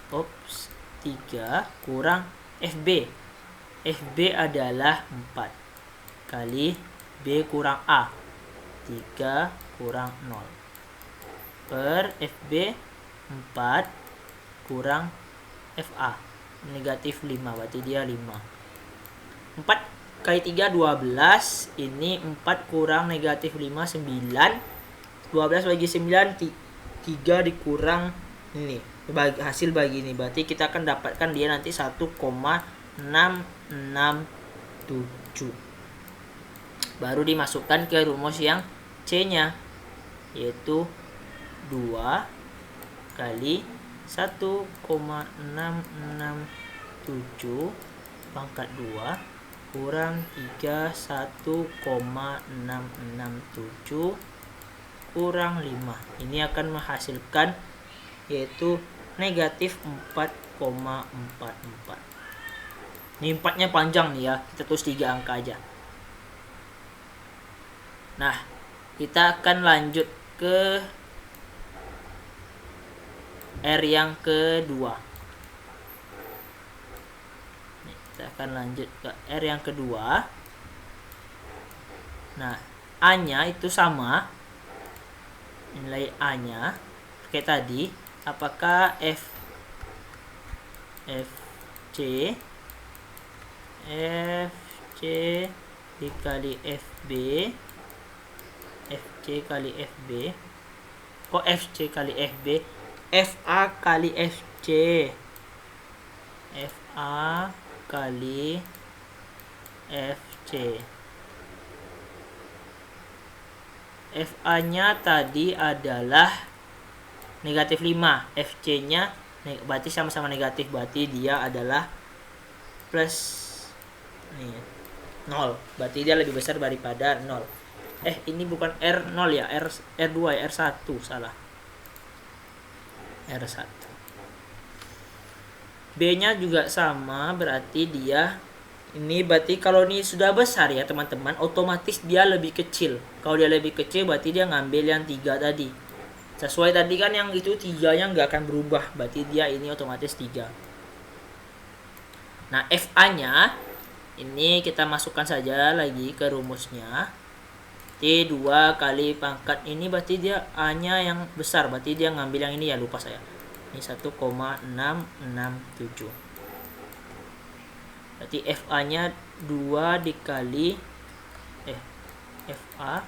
kurang FB. FB adalah 4 kali B kurang A. 3 kurang 0. Per FB 4 kurang FA. Negatif 5, berarti dia 5. 4 kali 3 12. Ini 4 kurang negatif 5 9. 12 bagi 9 3 dikurang ini hasil bagi ini. Berarti kita akan dapatkan dia nanti 1,667. Baru dimasukkan ke rumus yang C-nya, yaitu 2 kali 1,667 pangkat 2 kurang 3 1,667 kurang 5. Ini akan menghasilkan yaitu negatif 4,44. Ini 4-nya panjang nih ya, kita tulis 3 angka aja. Nah, kita akan lanjut ke R yang kedua. Kita akan lanjut ke R yang kedua. Nah, A-nya itu sama. Nilai A-nya kayak tadi. Apakah FC dikali FB, FC kali FB. Kok FC kali FB? FA kali FC. FA kali FC. FA-nya tadi adalah negatif 5. FC-nya berarti sama-sama negatif. Berarti dia adalah plus 0. Berarti dia lebih besar daripada 0. Ini bukan R0 ya. R2 ya. R1. Salah. R1. B-nya juga sama. Berarti dia ini berarti kalau ini sudah besar ya teman-teman, otomatis dia lebih kecil. Kalau dia lebih kecil berarti dia ngambil yang 3 tadi. Sesuai tadi kan yang itu 3-nya nggak akan berubah. Berarti dia ini otomatis 3. Nah, FA-nya Ini kita masukkan saja lagi ke rumusnya. T 2 kali pangkat ini berarti dia A-nya yang besar. Berarti dia ngambil yang ini ya, lupa saya. Ini 1,667. Berarti FA-nya 2 dikali FA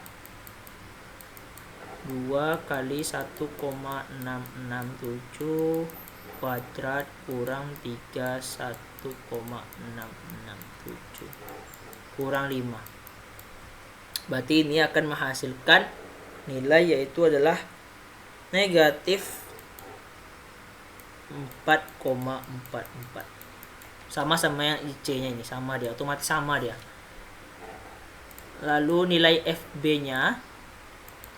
2 kali 1,667 kuadrat kurang 31,667 kurang 5. Berarti ini akan menghasilkan nilai yaitu adalah negatif 4,44. Sama-sama yang C-nya ini, sama dia, otomatis sama dia. Lalu nilai FB-nya,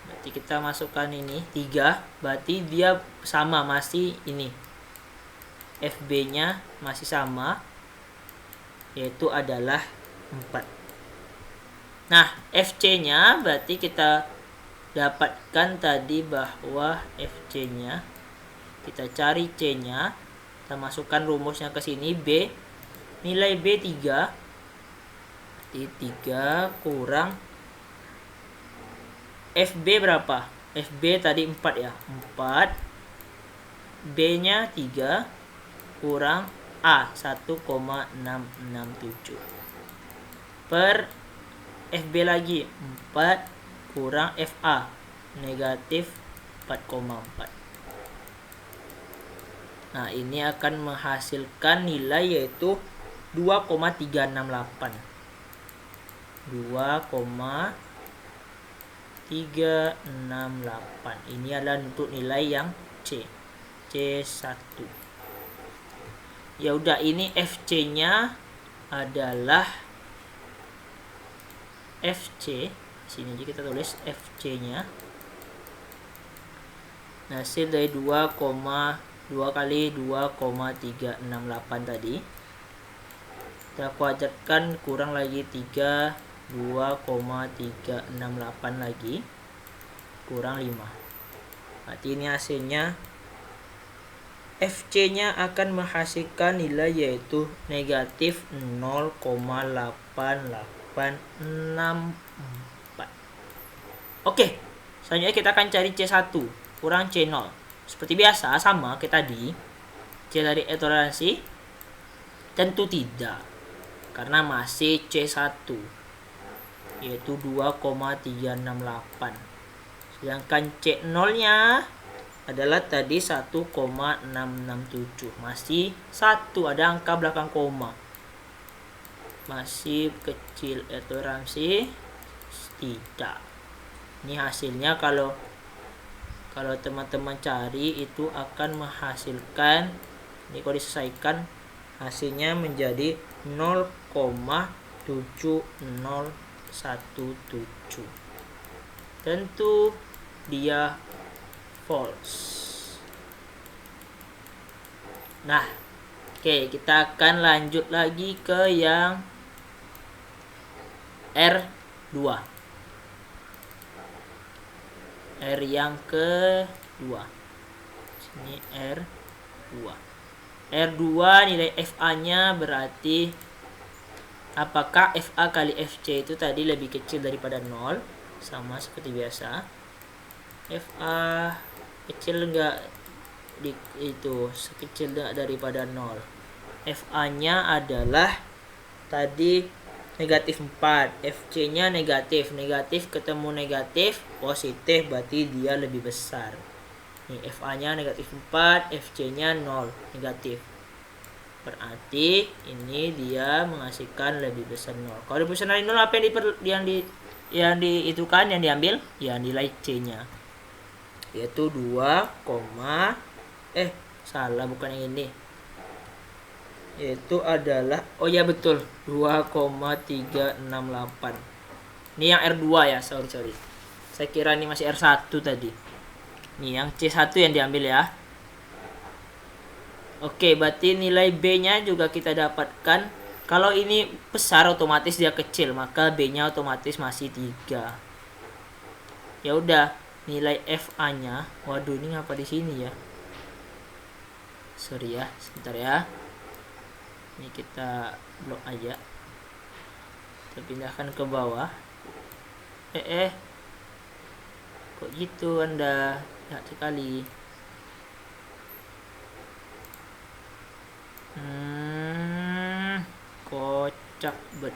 berarti kita masukkan ini 3, berarti dia sama, masih ini. FB-nya masih sama, yaitu adalah 4. Nah, FC-nya berarti kita dapatkan tadi bahwa FC-nya, kita cari C-nya, kita masukkan rumusnya ke sini, B, nilai B 3, berarti 3 kurang FB berapa? FB tadi 4 ya, 4, B-nya 3, kurang A, 1,667. Per FB lagi, 4 kurang FA, negatif 4,4. Nah, ini akan menghasilkan nilai yaitu 2,368. 2,368. Ini adalah untuk nilai yang C. C1. Ya udah, ini FC-nya adalah FC, sini aja kita tulis FC-nya. Nah, hasil dari 2 kali 2,368 tadi. Kita kuadratkan kurang lagi 3, 2,368 lagi kurang 5. Berarti ini hasilnya FC-nya akan menghasilkan nilai yaitu negatif 0,8864. Oke, selanjutnya kita akan cari C1 kurang C0. Seperti biasa, sama kayak tadi. C dari toleransi? Tentu tidak, karena masih C1, yaitu 2,368. Sedangkan C0-nya adalah tadi 1,667. Masih 1, ada angka belakang koma. Masih kecil toleransi? Tidak. Ini hasilnya kalau teman-teman cari itu akan menghasilkan, ini kalau diselesaikan hasilnya menjadi 0,7017. Tentu dia false. Nah, oke, kita akan lanjut lagi ke yang R2. R yang kedua. Sini R2. R2 nilai FA-nya berarti apakah FA kali FC itu tadi lebih kecil daripada 0? Sama seperti biasa. FA kecil enggak itu sekecil daripada 0. FA-nya adalah tadi negatif 4, FC-nya negatif ketemu negatif, positif, berarti dia lebih besar. Nih, FA-nya negatif 4, FC-nya 0, negatif. Berarti ini dia menghasilkan lebih besar 0. Kalau lebih besar dari 0, apa yang diambil? Ya, nilai C-nya. Yaitu 2, bukan yang ini. Yaitu adalah, oh ya betul, 2,368. Ini yang R2 ya, sorry. Saya kira ini masih R1 tadi. Ini yang C1 yang diambil ya. Oke, berarti nilai B-nya juga kita dapatkan. Kalau ini besar otomatis dia kecil, maka B-nya otomatis masih 3. Ya udah, nilai FA-nya, waduh ini ngapa di sini ya? Sorry ya, sebentar ya. Ini kita blok aja. Kita pindahkan ke bawah. Kok gitu Anda? Jahat sekali. Kocak bet.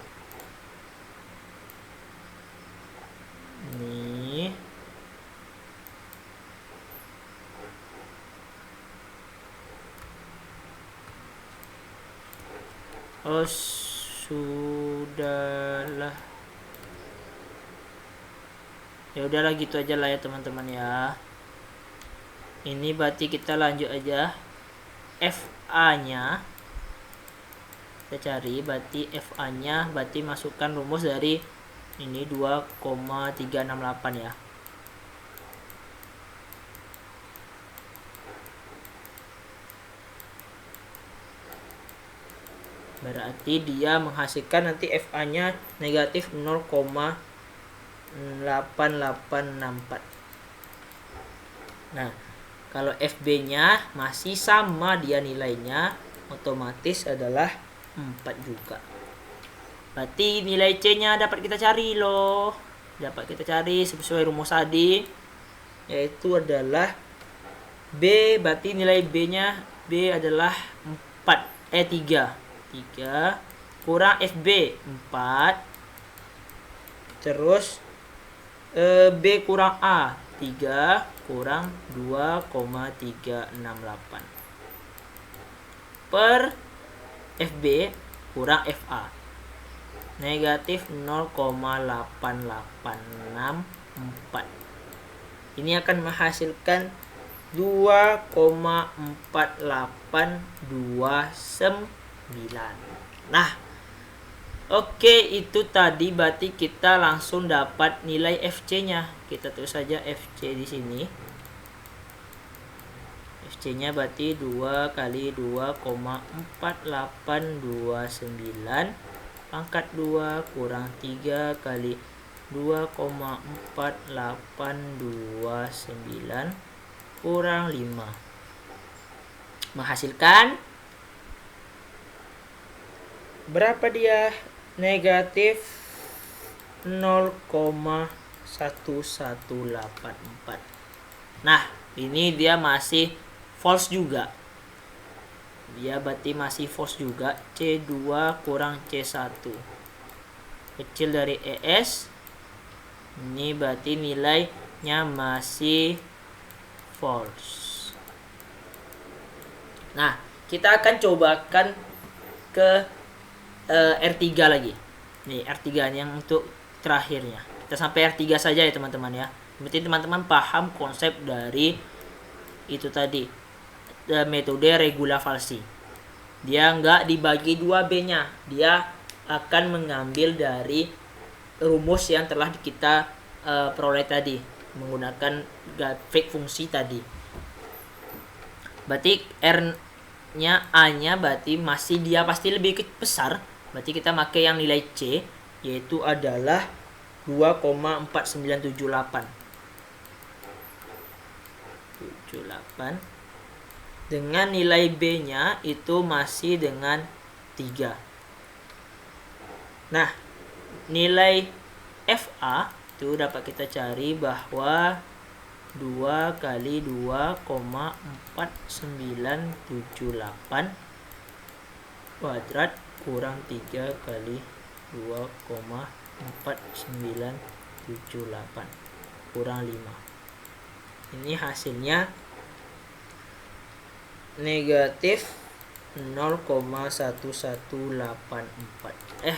Nih. Oh, sudahlah. Ya udahlah gitu aja lah ya teman-teman ya. Ini berarti kita lanjut aja. FA-nya kita cari, berarti FA-nya berarti masukkan rumus dari ini 2,368 ya. Berarti dia menghasilkan nanti FA-nya negatif 0,8864. Nah, kalau FB-nya masih sama dia nilainya, otomatis adalah 4 juga. Berarti nilai C-nya dapat kita cari loh. Dapat kita cari sesuai rumus tadi, yaitu adalah B, berarti nilai B-nya B adalah 3 kurang FB 4, terus B kurang A 3 kurang 2,368 per FB kurang FA negatif 0,8864. Ini akan menghasilkan 2,4829. Nah, oke, itu tadi berarti kita langsung dapat nilai FC-nya. Kita tulis saja FC di sini. FC-nya berarti 2 kali 2,4829 pangkat 2 kurang 3 kali 2,4829 kurang 5 menghasilkan berapa dia? Negatif 0,1184. Nah, ini dia masih false juga. Dia berarti masih false juga. C2 kurang C1 kecil dari ES. Ini berarti nilainya masih false. Nah, kita akan cobakan ke R3 lagi. Nih, R3 yang untuk terakhirnya. Kita sampai R3 saja ya teman-teman ya. Berarti teman-teman paham konsep dari itu tadi. Metode regula falsi. Dia nggak dibagi 2B-nya. Dia akan mengambil dari rumus yang telah kita peroleh tadi. Menggunakan grafik fungsi tadi. Berarti R-nya, A-nya berarti masih dia pasti lebih besar. Berarti kita pakai yang nilai C, yaitu adalah 2,4978. Dengan nilai B-nya itu masih dengan 3. Nah, nilai FA itu dapat kita cari bahwa 2 kali 2,4978 kuadrat kurang 3 kali 2,4978 kurang 5. Ini hasilnya negatif 0,1184.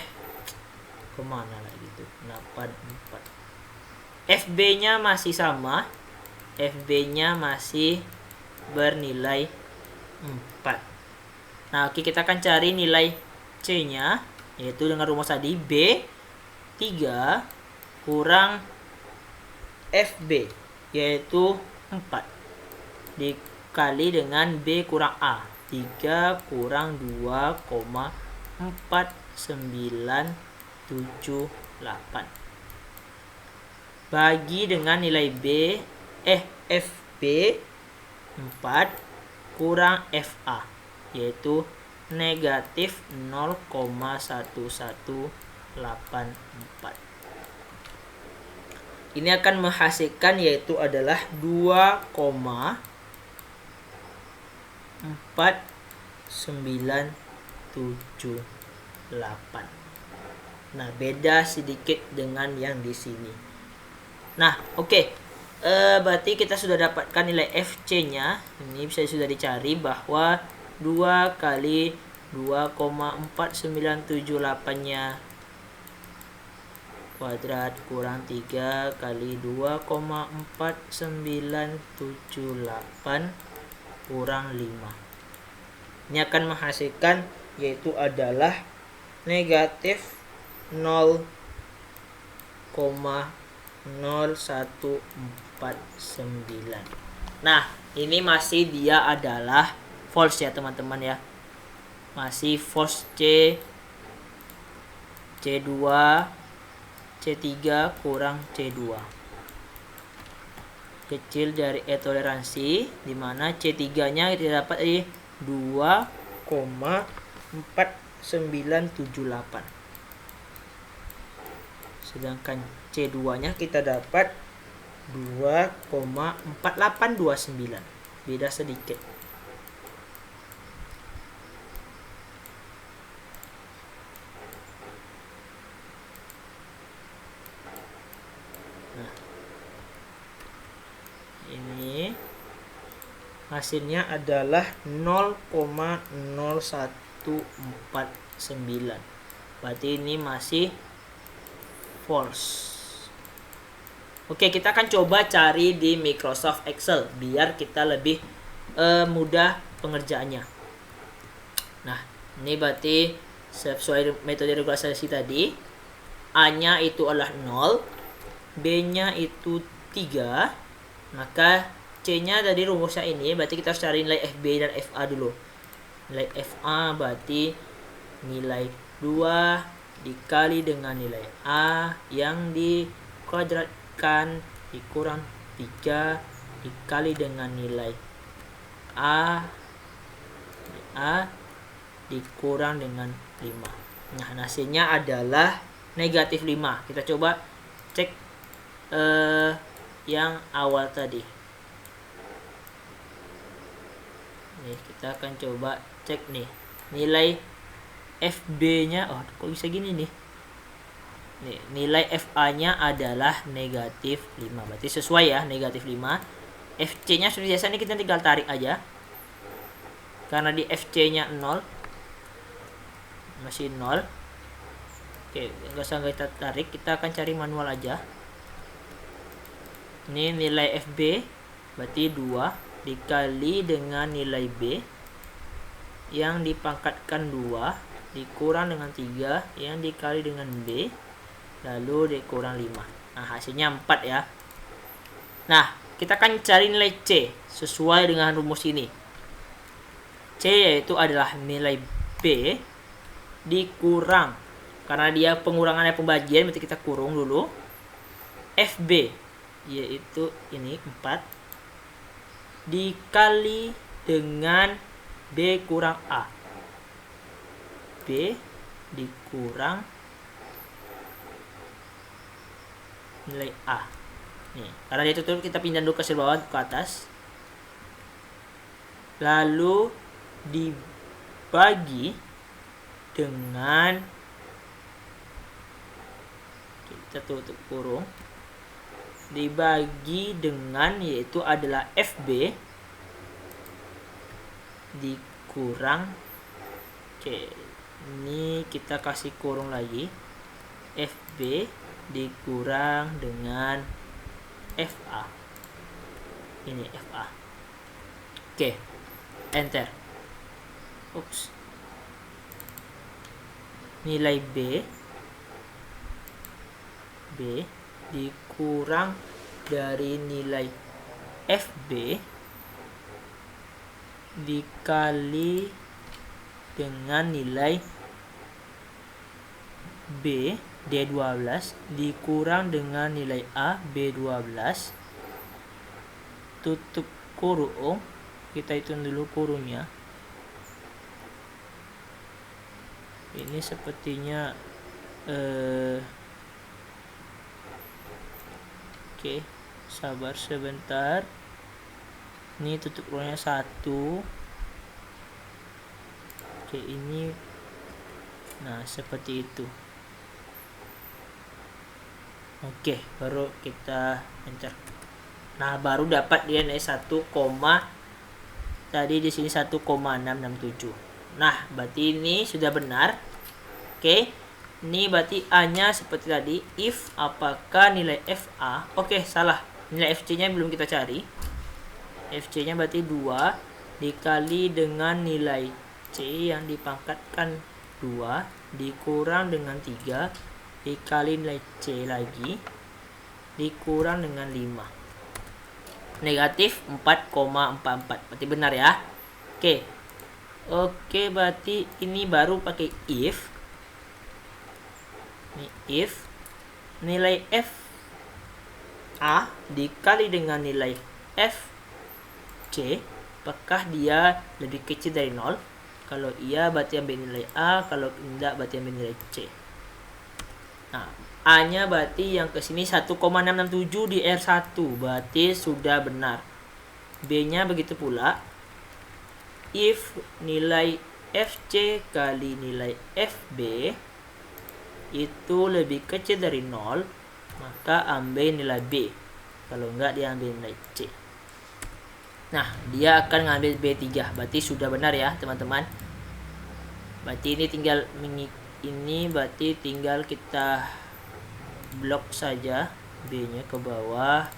Kemana lagi tuh? 84. FB-nya masih sama. FB-nya masih bernilai 4. Nah, oke, kita akan cari nilai C-nya, yaitu dengan rumus tadi B 3 kurang FB, yaitu 4 dikali dengan B kurang A 3 kurang 2,4978 bagi dengan nilai FB 4 kurang FA, yaitu negatif 0,1184. Ini akan menghasilkan yaitu adalah 2,4978. Nah, beda sedikit dengan yang di sini. Nah, oke. Berarti kita sudah dapatkan nilai FC-nya. Ini bisa sudah dicari bahwa 2 kali 2,4978-nya kuadrat kurang 3 kali 2,4978 kurang 5. Ini akan menghasilkan yaitu adalah negatif 0,0149. Nah, ini masih dia adalah false ya teman-teman ya. Masih false C2 C3 kurang C2. Kecil dari toleransi, dimana C3-nya kita dapat di 2,4978. Sedangkan C2-nya kita dapat 2,4829. Beda sedikit. Ini hasilnya adalah 0,0149. Berarti ini masih false. Oke, kita akan coba cari di Microsoft Excel biar kita lebih mudah pengerjaannya. Nah, ini berarti sesuai metode regularisasi tadi, A-nya itu adalah 0, B-nya itu 3, maka C-nya dari rumusnya ini berarti kita harus cari nilai FB dan FA dulu. Nilai FA berarti nilai 2 dikali dengan nilai A yang dikuadratkan dikurang 3 dikali dengan nilai A dikurang dengan 5. Nah, hasilnya adalah negatif 5. Kita coba cek yang awal tadi. Nih, kita akan coba cek nih nilai FB-nya. Oh, kok bisa gini nih? Nih, nilai FA-nya adalah negatif 5. Berarti sesuai ya, negatif 5. FC-nya seperti biasa nih, kita tinggal tarik aja. Karena di FC-nya 0. Masih 0. Oke, nggak usah kita tarik, kita akan cari manual aja. Ini nilai FB berarti 2 dikali dengan nilai B yang dipangkatkan 2 dikurang dengan 3 yang dikali dengan B lalu dikurang 5. Nah, hasilnya 4 ya. Nah, kita akan cari nilai C sesuai dengan rumus ini. C yaitu adalah nilai B dikurang, karena dia pengurangannya pembagian berarti kita kurung dulu, FB yaitu ini 4 dikali dengan B kurang A. B dikurang nilai A. Nih, karena dia tutup kita pindah dulu ke sel bawah ke atas. Lalu dibagi dengan, kita tutup kurung, dibagi dengan yaitu adalah FB dikurang, oke, ini kita kasih kurung lagi, FB dikurang dengan FA. Ini FA. Oke, enter. Ups. Nilai B dikurang dari nilai FB dikali dengan nilai B D12 dikurang dengan nilai A B12, tutup kurung, kita hitung dulu kurungnya. Ini sepertinya Oke, sabar sebentar. Ini tutup ruangnya 1. Oke, ini. Nah, seperti itu. Oke, baru kita enter. Nah, baru dapat dia naik 1, tadi di sini 1,667. Nah, berarti ini sudah benar. Oke. Ini berarti A-nya seperti tadi, if apakah nilai FA. Oke, salah. Nilai FC-nya belum kita cari. FC-nya berarti 2 dikali dengan nilai C yang dipangkatkan 2 dikurang dengan 3 dikali nilai C lagi dikurang dengan 5. Negatif 4,44. Berarti benar ya. Oke. Oke, berarti ini baru pakai if. Ini if nilai F A dikali dengan nilai F C, apakah dia lebih kecil dari 0? Kalau iya berarti ambil nilai A, kalau tidak berarti ambil nilai C. Nah, A nya berarti yang kesini 1,667 di R1, berarti sudah benar. B nya begitu pula, if nilai FC kali nilai FB itu lebih kecil dari 0, maka ambil nilai B. Kalau enggak, dia ambil nilai C. Nah, dia akan ngambil B3. Berarti sudah benar ya, teman-teman. Berarti ini berarti tinggal kita blok saja. B-nya ke bawah,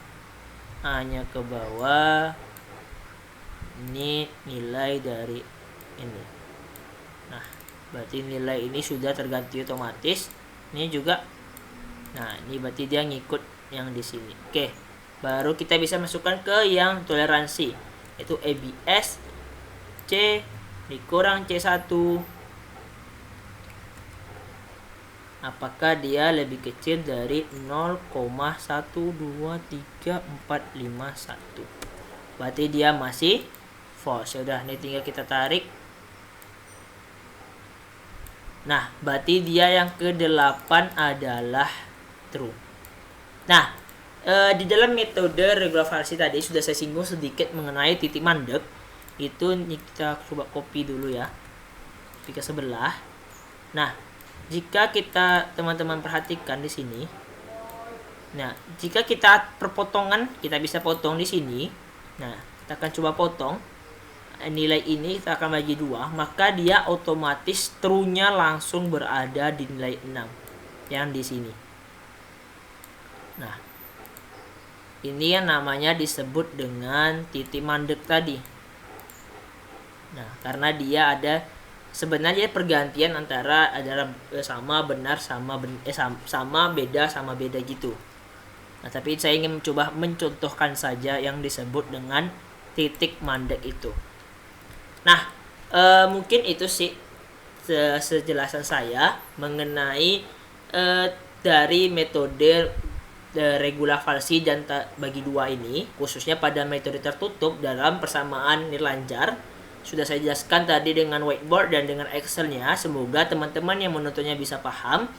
A-nya ke bawah. Ini nilai dari ini. Nah, berarti nilai ini sudah terganti otomatis. Ini juga. Nah, ini berarti dia ngikut yang di sini. Oke. Baru kita bisa masukkan ke yang toleransi. Itu ABS C dikurang C1. Apakah dia lebih kecil dari 0,123451? Berarti dia masih false. Sudah, ini tinggal kita tarik. Nah, berarti dia yang ke-8 adalah true. Nah, di dalam metode regularisasi tadi sudah saya singgung sedikit mengenai titik mandek. Itu kita coba copy dulu ya. Copy ke sebelah. Nah, jika kita teman-teman perhatikan di sini. Nah, jika kita perpotongan, kita bisa potong di sini. Nah, kita akan coba potong. Nilai ini kita akan bagi 2, maka dia otomatis true-nya langsung berada di nilai 6 yang di sini. Nah, ini yang namanya disebut dengan titik mandek tadi. Nah, karena dia ada sebenarnya pergantian antara adalah sama benar sama beda sama beda gitu. Nah, tapi saya ingin mencoba mencontohkan saja yang disebut dengan titik mandek itu. Nah, mungkin itu sih sejelasan saya mengenai dari metode regularisasi dan bagi 2 ini, khususnya pada metode tertutup dalam persamaan nirlanjar. Sudah saya jelaskan tadi dengan whiteboard dan dengan Excel-nya. Semoga teman-teman yang menontonnya bisa paham.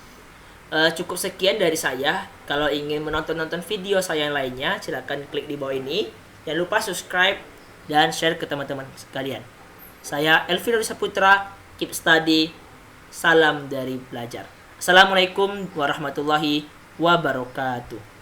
Cukup sekian dari saya. Kalau ingin menonton video saya yang lainnya, silakan klik di bawah ini. Jangan lupa subscribe dan share ke teman-teman sekalian. Saya Elvin Saputra, keep study, salam dari belajar. Assalamualaikum warahmatullahi wabarakatuh.